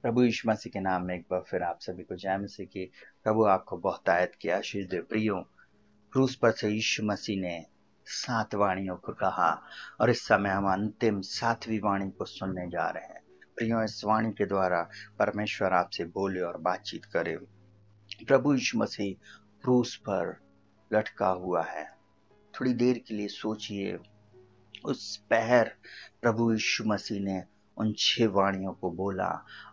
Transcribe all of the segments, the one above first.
प्रभु यीशु मसीह के नाम में एक बार फिर आप सभी को जय मसीह की। प्रभु आपको बहुत आयत की आशीष दे। प्रियो, क्रूस पर से यीशु मसीह ने 7 वाणियों को कहा और इस समय हम अंतिम 7वीं वाणी को सुनने जा रहे हैं। प्रियो, इस वाणी के द्वारा परमेश्वर आपसे बोले और बातचीत करे। प्रभु यीशु मसीह क्रूस पर लटका हुआ है। थोड़ी देर के लिए सोचिए, उस पहर प्रभु यीशु मसीह ने उन 6 वाणियों को बोला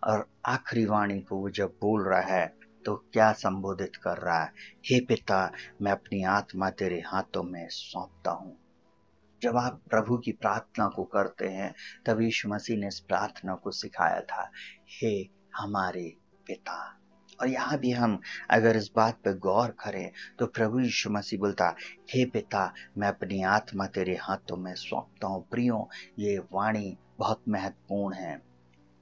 और आखिरी वाणी को वो जब बोल रहा है तो क्या संबोधित कर रहा है? हे पिता, मैं अपनी आत्मा तेरे हाथों में सौंपता हूं। जब आप प्रभु की प्रार्थना को करते हैं तब यीशु मसीह ने इस प्रार्थना को सिखाया था, हे हमारे पिता। और यहाँ भी हम अगर इस बात पर गौर करें तो प्रभु यीशु मसीह बोलता, हे पिता, मैं अपनी आत्मा तेरे हाथों में सौंपता हूँ। प्रियो, ये वाणी बहुत महत्वपूर्ण है।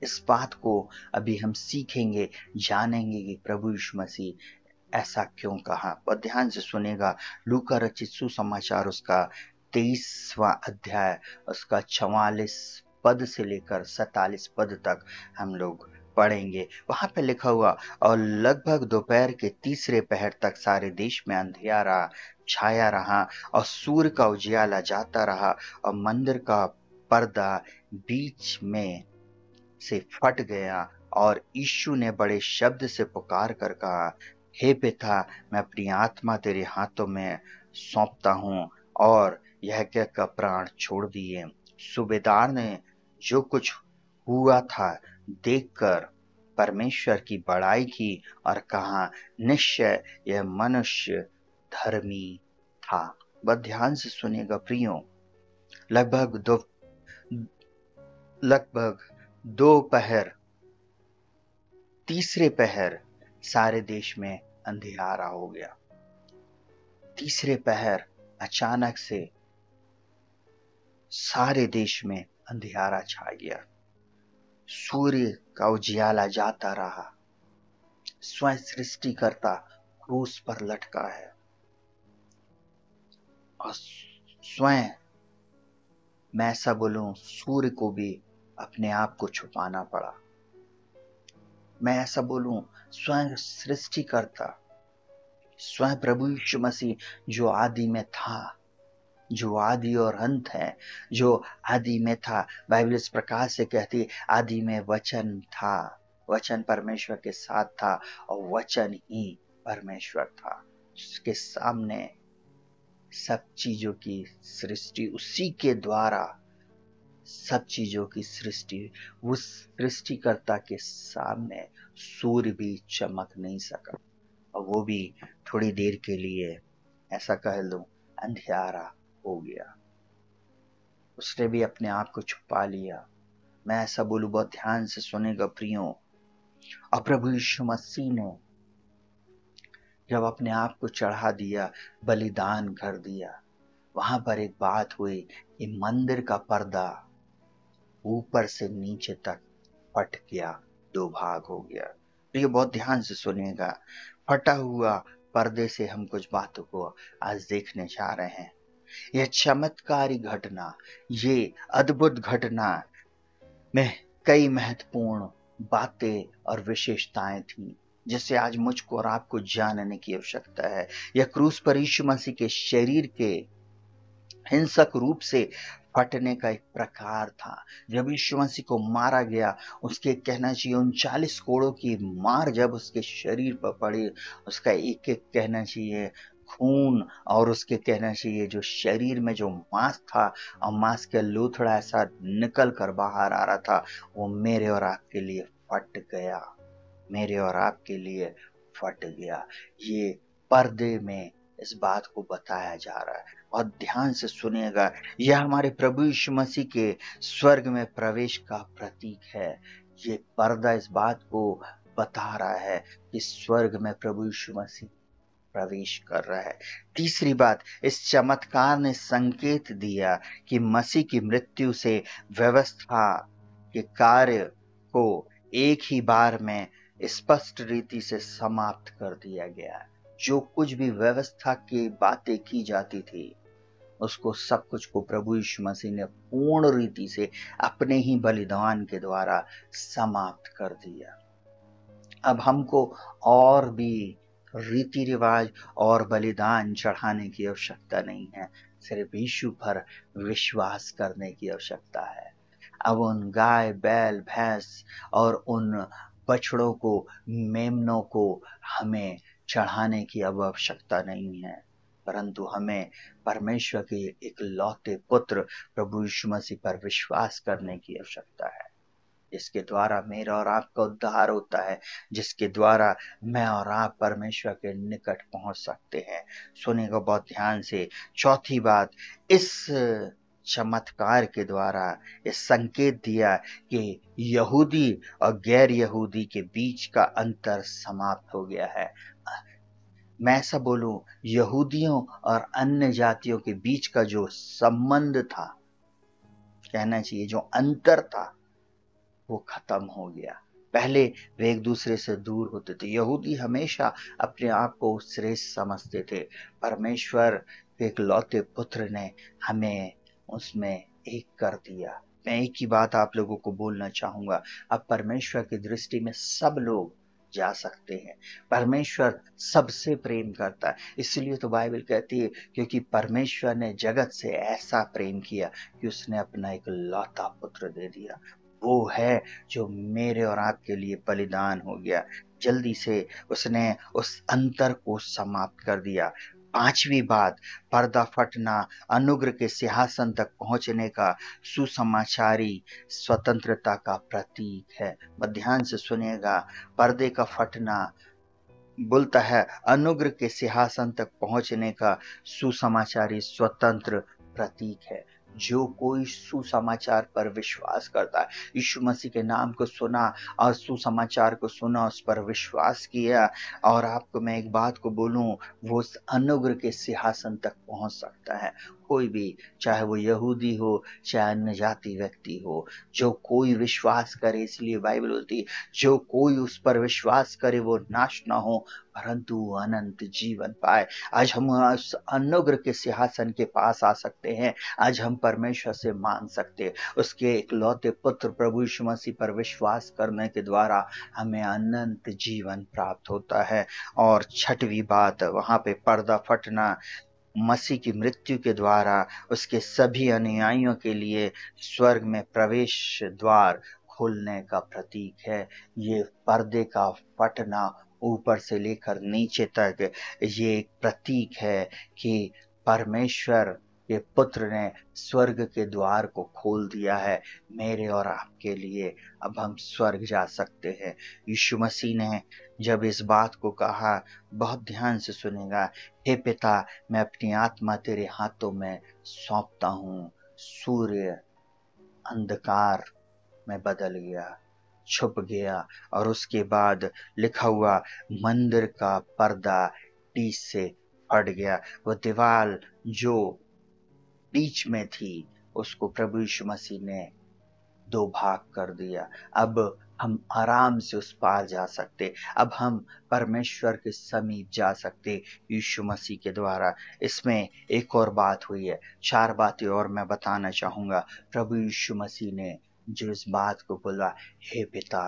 इस बात को अभी हम सीखेंगे, जानेंगे कि प्रभु यीशु मसीह ऐसा क्यों कहा। और ध्यान से सुनेगा, लूका रचित सुसमाचार उसका 23वां अध्याय उसका 44 पद से लेकर 47 पद तक हम लोग पढ़ेंगे। वहां पे लिखा हुआ, और लगभग दोपहर के तीसरे पहर तक सारे देश में अंधियारा छाया रहा और सूर्य का उजियाला जाता रहा और मंदिर का पर्दा बीच में से फट गया और यीशु ने बड़े शब्द से पुकार कर कहा, हे पिता, मैं अपनी आत्मा तेरे हाथों में सौंपता हूं। और यह कहकर प्राण छोड़ दिए। सूबेदार ने जो कुछ हुआ था देखकर परमेश्वर की बड़ाई की और कहा, निश्चय यह मनुष्य धर्मी था। बस ध्यान से सुनिएगा प्रियो, लगभग दोपहर तीसरे पहर सारे देश में अंधियारा हो गया। तीसरे पहर अचानक से सारे देश में अंधियारा छा गया। सूर्य का उजियाला जाता रहा। स्वयं सृष्टिकर्ता क्रूस पर लटका है और स्वयं, मैं ऐसा बोलूं, सूर्य को भी अपने आप को छुपाना पड़ा। मैं ऐसा बोलूं, स्वयं सृष्टिकर्ता, स्वयं प्रभु यीशु मसीह जो आदि में था, जो आदि और अंत है, जो आदि में था। बाइबल इस प्रकार से कहती है, आदि में वचन था, वचन परमेश्वर के साथ था और वचन ही परमेश्वर था। उसके सामने सब चीजों की सृष्टि, उसी के द्वारा सब चीजों की सृष्टि। उस सृष्टिकर्ता के सामने सूर्य भी चमक नहीं सका और वो भी थोड़ी देर के लिए, ऐसा कह लो, अंधियारा हो गया। उसने भी अपने आप को छुपा लिया। मैं ऐसा बोलूं, बहुत ध्यान से सुनेगा प्रियो। और प्रभु यीशु मसीह ने जब अपने आप को चढ़ा दिया, बलिदान कर दिया, वहां पर एक बात हुई कि मंदिर का पर्दा ऊपर से नीचे तक फट गया, 2 भाग हो गया। तो ये बहुत ध्यान से सुनिएगा। फटा हुआ पर्दे से हम कुछ बातों को आज देखने जा रहे हैं। यह चमत्कारी घटना, ये अद्भुत घटना में कई महत्वपूर्ण बातें और विशेषताएं थी जिसे आज मुझको और आपको जानने की आवश्यकता है। यह क्रूस पर यीशु मसीह के शरीर के हिंसक रूप से फटने का एक प्रकार था। जब यीशु मसीह को मारा गया, उसके कहना चाहिए 39 कोड़ों की मार जब उसके शरीर पर पड़ी, उसका एक एक कहना चाहिए खून और उसके कहना चाहिए जो शरीर में जो मांस था और मांस का लूथड़ा ऐसा निकल कर बाहर आ रहा था, वो मेरे और आपके लिए फट गया, मेरे और आपके लिए फट गया। ये पर्दे में इस बात को बताया जा रहा है। और ध्यान से सुनिएगा, यह हमारे प्रभु यीशु मसीह के स्वर्ग में प्रवेश का प्रतीक है। ये पर्दा इस बात को बता रहा है कि स्वर्ग में प्रभु यीशु मसीह प्रवेश कर रहा है। तीसरी बात, इस चमत्कार ने संकेत दिया कि मसीह की मृत्यु से व्यवस्था के कार्य को एक ही बार में स्पष्ट रीति से समाप्त कर दिया गया। जो कुछ भी व्यवस्था की बातें की जाती थी उसको सब कुछ को प्रभु यीशु मसीह ने पूर्ण रीति से अपने ही बलिदान के द्वारा समाप्त कर दिया। अब हमको और भी रीति रिवाज और बलिदान चढ़ाने की आवश्यकता नहीं है, सिर्फ यीशु पर विश्वास करने की आवश्यकता है। अब उन गाय बैल भैंस और उन बछड़ों को मेमनों को हमें चढ़ाने की अब आवश्यकता नहीं है, परंतु हमें परमेश्वर के इकलौते पुत्र प्रभु यीशु मसीह पर विश्वास करने की आवश्यकता है, जिसके द्वारा मेरा और आपका उद्धार होता है, जिसके द्वारा मैं और आप परमेश्वर के निकट पहुंच सकते हैं। सुनेगा बहुत ध्यान से। चौथी बात, इस चमत्कार के द्वारा इस संकेत दिया कि यहूदी और गैर यहूदी के बीच का अंतर समाप्त हो गया है। मैं ऐसा बोलूं, यहूदियों और अन्य जातियों के बीच का जो संबंध था, कहना चाहिए जो अंतर था, वो खत्म हो गया। पहले वे एक दूसरे से दूर होते थे। यहूदी हमेशा अपने आप को श्रेष्ठ समझते थे। परमेश्वर के इकलौते पुत्र ने हमें उसमें एक कर दिया। मैं एक ही बात आप लोगों को बोलना चाहूंगा, अब परमेश्वर की दृष्टि में सब लोग जा सकते हैं। परमेश्वर सबसे प्रेम करता है, इसलिए तो बाइबल कहती है क्योंकि परमेश्वर ने जगत से ऐसा प्रेम किया कि उसने अपना इकलौता पुत्र दे दिया। वो है जो मेरे और आपके लिए बलिदान हो गया। जल्दी से उसने उस अंतर को समाप्त कर दिया। पांचवी बात, पर्दा फटना अनुग्रह के सिंहासन तक पहुंचने का सुसमाचारी स्वतंत्रता का प्रतीक है। ध्यान से सुनिएगा, पर्दे का फटना बोलता है अनुग्रह के सिंहासन तक पहुंचने का सुसमाचारी स्वतंत्र प्रतीक है। जो कोई सुसमाचार पर विश्वास करता है, यीशु मसीह के नाम को सुना और सुसमाचार को सुना, उस पर विश्वास किया, और आपको मैं एक बात को बोलूं, वो उस अनुग्रह के सिंहासन तक पहुंच सकता है। कोई भी, चाहे वो यहूदी हो चाहे अन्य जाति व्यक्ति हो, जो कोई विश्वास करे, इसलिए बाइबल बोलती है जो कोई उस पर विश्वास करे वो नाश ना हो परंतु अनंत जीवन पाए। आज हम उस अनुग्रह के सिंहासन के पास आ सकते हैं। आज हम परमेश्वर से मांग सकते हैं। उसके इकलौते पुत्र प्रभु यीशु मसीह पर विश्वास करने के द्वारा हमें अनंत जीवन प्राप्त होता है। और छठवीं बात, वहां पे पर्दा फटना मसीह की मृत्यु के द्वारा उसके सभी अनुयायियों के लिए स्वर्ग में प्रवेश द्वार खुलने का प्रतीक है। ये पर्दे का फटना ऊपर से लेकर नीचे तक ये एक प्रतीक है कि परमेश्वर के पुत्र ने स्वर्ग के द्वार को खोल दिया है मेरे और आपके लिए। अब हम स्वर्ग जा सकते हैं। यीशु मसीह ने जब इस बात को कहा, बहुत ध्यान से सुनेगा, हे पिता मैं अपनी आत्मा तेरे हाथों में सौंपता हूँ। सूर्य अंधकार में बदल गया, छुप गया, और उसके बाद लिखा हुआ मंदिर का पर्दा टीच से फट गया। वो दीवार जो बीच में थी उसको प्रभु यीशु मसीह ने दो भाग कर दिया। अब हम आराम से उस पार जा सकते, अब हम परमेश्वर के समीप जा सकते यीशु मसीह के द्वारा। इसमें एक और बात हुई है, चार बातें और मैं बताना चाहूंगा। प्रभु यीशु मसीह ने जो इस बात को बोला, हे पिता,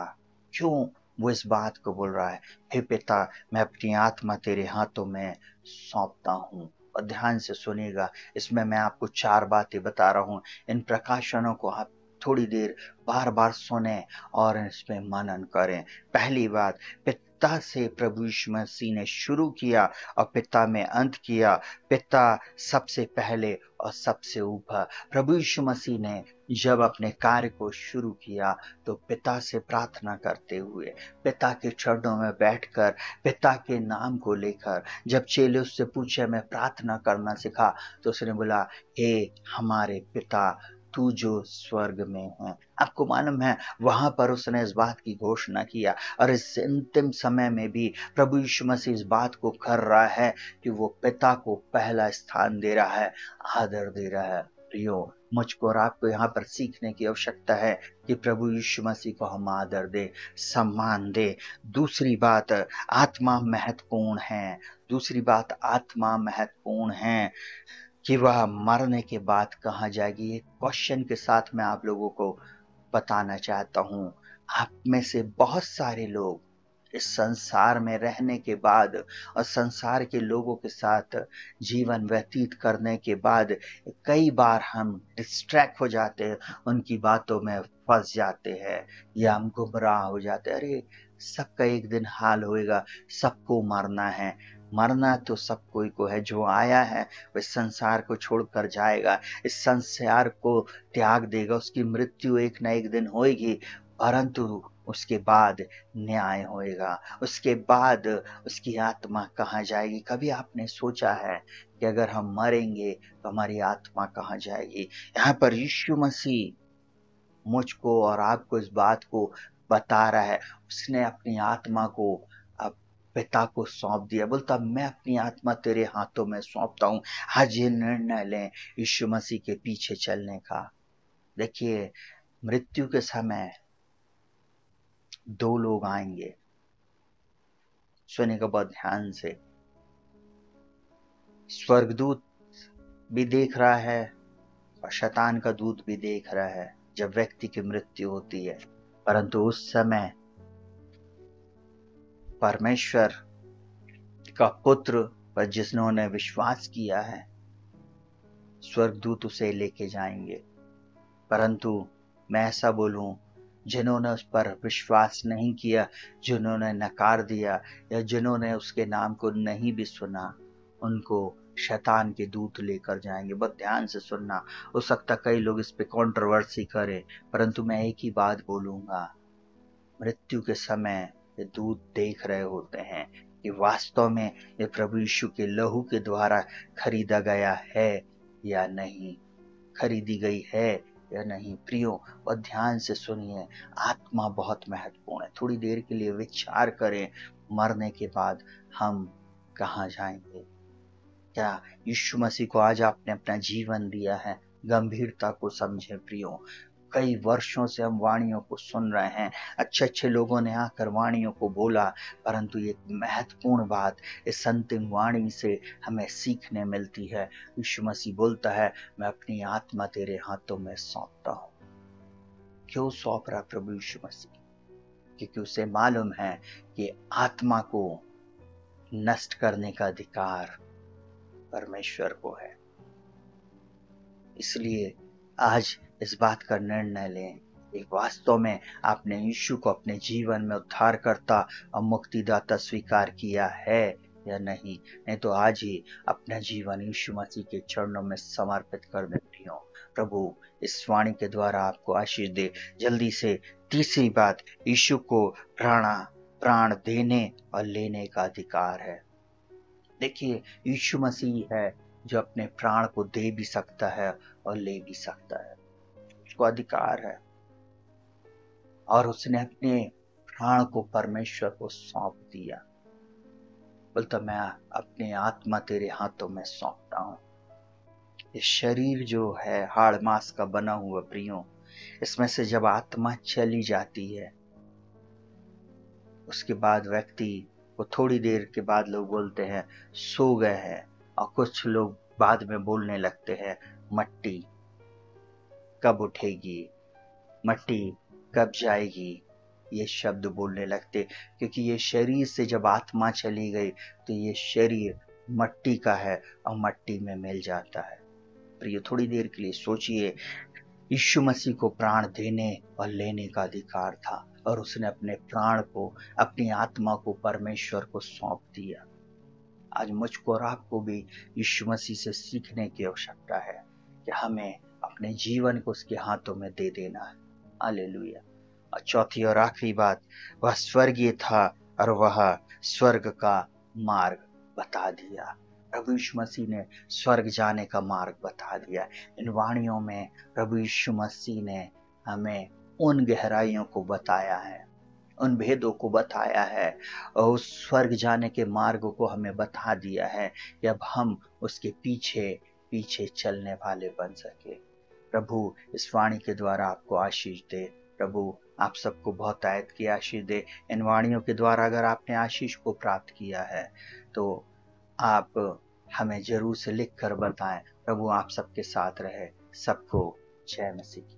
क्यों वो इस बात को बोल रहा है, हे पिता मैं अपनी आत्मा तेरे हाथों में सौंपता हूँ। और ध्यान से सुनिएगा, इसमें मैं आपको चार बातें बता रहा हूँ। इन प्रकाशनों को आप थोड़ी देर बार बार सुने और इसमें मनन करें। पहली बात, पिता से प्रभु यीशु मसीह ने शुरू किया और पिता में अंत किया। पिता सबसे पहले और सबसे ऊपर। प्रभु यीशु मसीह ने जब अपने कार्य को शुरू किया तो पिता से प्रार्थना करते हुए, पिता के चरणों में बैठकर, पिता के नाम को लेकर, जब चेले उससे पूछे मैं प्रार्थना करना सिखा, तो उसने बोला, हे हमारे पिता तू जो स्वर्ग में है। आपको मालूम है वहां पर उसने इस बात की घोषणा किया, और इस अंतिम समय में भी प्रभु यीशु मसीह इस बात को कर रहा है कि वो पिता को पहला स्थान दे रहा है, आदर दे रहा है। प्रियो, मुझको और आपको यहाँ पर सीखने की आवश्यकता है कि प्रभु यीशु मसीह को हम आदर दे, सम्मान दे। दूसरी बात, आत्मा महत्वपूर्ण है। दूसरी बात, आत्मा महत्वपूर्ण है। कि वह मरने के बाद कहाँ जाएगी। एक क्वेश्चन के साथ मैं आप लोगों को बताना चाहता हूँ, आप में से बहुत सारे लोग इस संसार में रहने के बाद और संसार के लोगों के साथ जीवन व्यतीत करने के बाद कई बार हम डिस्ट्रैक्ट हो जाते हैं, उनकी बातों में फंस जाते हैं या हम गुमराह हो जाते हैं। अरे सबका एक दिन हाल होएगा, सबको मरना है। मरना तो सब कोई को है, जो आया है वह संसार को छोड़कर जाएगा, इस संसार को त्याग देगा, उसकी मृत्यु एक न एक दिन होएगी, परंतु उसके बाद न्याय होएगा। उसके बाद उसकी आत्मा कहाँ जाएगी? कभी आपने सोचा है कि अगर हम मरेंगे तो हमारी आत्मा कहाँ जाएगी? यहाँ पर यीशु मसीह मुझको और आपको इस बात को बता रहा है। उसने अपनी आत्मा को अब पिता को सौंप दिया, बोलता मैं अपनी आत्मा तेरे हाथों में सौंपता हूँ। आज ये निर्णय लें यीशु मसीह के पीछे चलने का। देखिए, मृत्यु के समय दो लोग आएंगे, सुनिएगा बहुत ध्यान से। स्वर्गदूत भी देख रहा है और शैतान का दूत भी देख रहा है जब व्यक्ति की मृत्यु होती है, परंतु उस समय परमेश्वर का पुत्र पर जिन्होंने विश्वास किया है, स्वर्गदूत उसे लेके जाएंगे। परंतु मैं ऐसा बोलूं, जिन्होंने उस पर विश्वास नहीं किया, जिन्होंने नकार दिया या जिन्होंने उसके नाम को नहीं भी सुना, उनको शैतान के दूत लेकर जाएंगे। बहुत ध्यान से सुनना। हो सकता कई लोग इस पे कंट्रोवर्सी करें, परंतु मैं एक ही बात बोलूंगा, मृत्यु के समय ये दूत देख रहे होते हैं कि वास्तव में ये प्रभु यीशु के लहू के द्वारा खरीदा गया है या नहीं, खरीदी गई है या नहीं। प्रियो, और ध्यान से सुनिए, आत्मा बहुत महत्वपूर्ण है। थोड़ी देर के लिए विचार करें, मरने के बाद हम कहाँ जाएंगे? क्या यीशु मसीह को आज आपने अपना जीवन दिया है? गंभीरता को समझे प्रियो। कई वर्षों से हम वाणियों को सुन रहे हैं, अच्छे अच्छे लोगों ने आकर वाणियों को बोला, परंतु ये महत्वपूर्ण बात इस अंतिम वाणी से हमें सीखने मिलती है। यीशु मसीह बोलता है, मैं अपनी आत्मा तेरे हाथों में सौंपता हूं। क्यों सौंप रहा प्रभु यीशु मसीह? क्योंकि उसे मालूम है कि आत्मा को नष्ट करने का अधिकार परमेश्वर को है। इसलिए आज इस बात का निर्णय लें, एक वास्तव में आपने यीशु को अपने जीवन में उद्धारकर्ता और मुक्तिदाता स्वीकार किया है या नहीं। नहीं तो आज ही अपना जीवन यीशु मसीह के चरणों में समर्पित कर देती हूँ। प्रभु इस वाणी के द्वारा आपको आशीष दे। जल्दी से तीसरी बात, यीशु को प्राण देने और लेने का अधिकार है। देखिए, यीशु मसीह है जो अपने प्राण को दे भी सकता है और ले भी सकता है, उसको अधिकार है। और उसने अपने प्राण को परमेश्वर को सौंप दिया। बोलता मैं अपनी आत्मा तेरे हाथों में सौंपता हूं। ये शरीर जो है हाड़ मांस का बना हुआ प्रियो, इसमें से जब आत्मा चली जाती है, उसके बाद व्यक्ति को थोड़ी देर के बाद लोग बोलते हैं सो गए हैं, और कुछ लोग बाद में बोलने लगते हैं मट्टी कब उठेगी, मट्टी कब जाएगी, ये शब्द बोलने लगते, क्योंकि ये शरीर से जब आत्मा चली गई तो ये शरीर मट्टी का है और मट्टी में मिल जाता है। प्रिय, थोड़ी देर के लिए सोचिए, यीशु मसीह को प्राण देने और लेने का अधिकार था और उसने अपने प्राण को, अपनी आत्मा को परमेश्वर को सौंप दिया। आज मुझको और आपको भी यीशु मसीह से सीखने की आवश्यकता है कि हमें अपने जीवन को उसके हाथों में दे देना है। हालेलुया। और चौथी और आखिरी बात, वह स्वर्गीय था और वह स्वर्ग का मार्ग बता दिया। प्रभु यीशु मसीह ने स्वर्ग जाने का मार्ग बता दिया। इन वाणियों में प्रभु यीशु मसीह ने हमें उन गहराइयों को बताया है, उन भेदों को बताया है और उस स्वर्ग जाने के मार्ग को हमें बता दिया है कि अब हम उसके पीछे पीछे चलने वाले बन सके। प्रभु इस वाणी के द्वारा आपको आशीष दे। प्रभु आप सबको बहुत आयत की आशीष दे। इन वाणियों के द्वारा अगर आपने आशीष को प्राप्त किया है तो आप हमें जरूर से लिख कर बताएं प्रभु आप सबके साथ रहे। सबको जय मसीह की।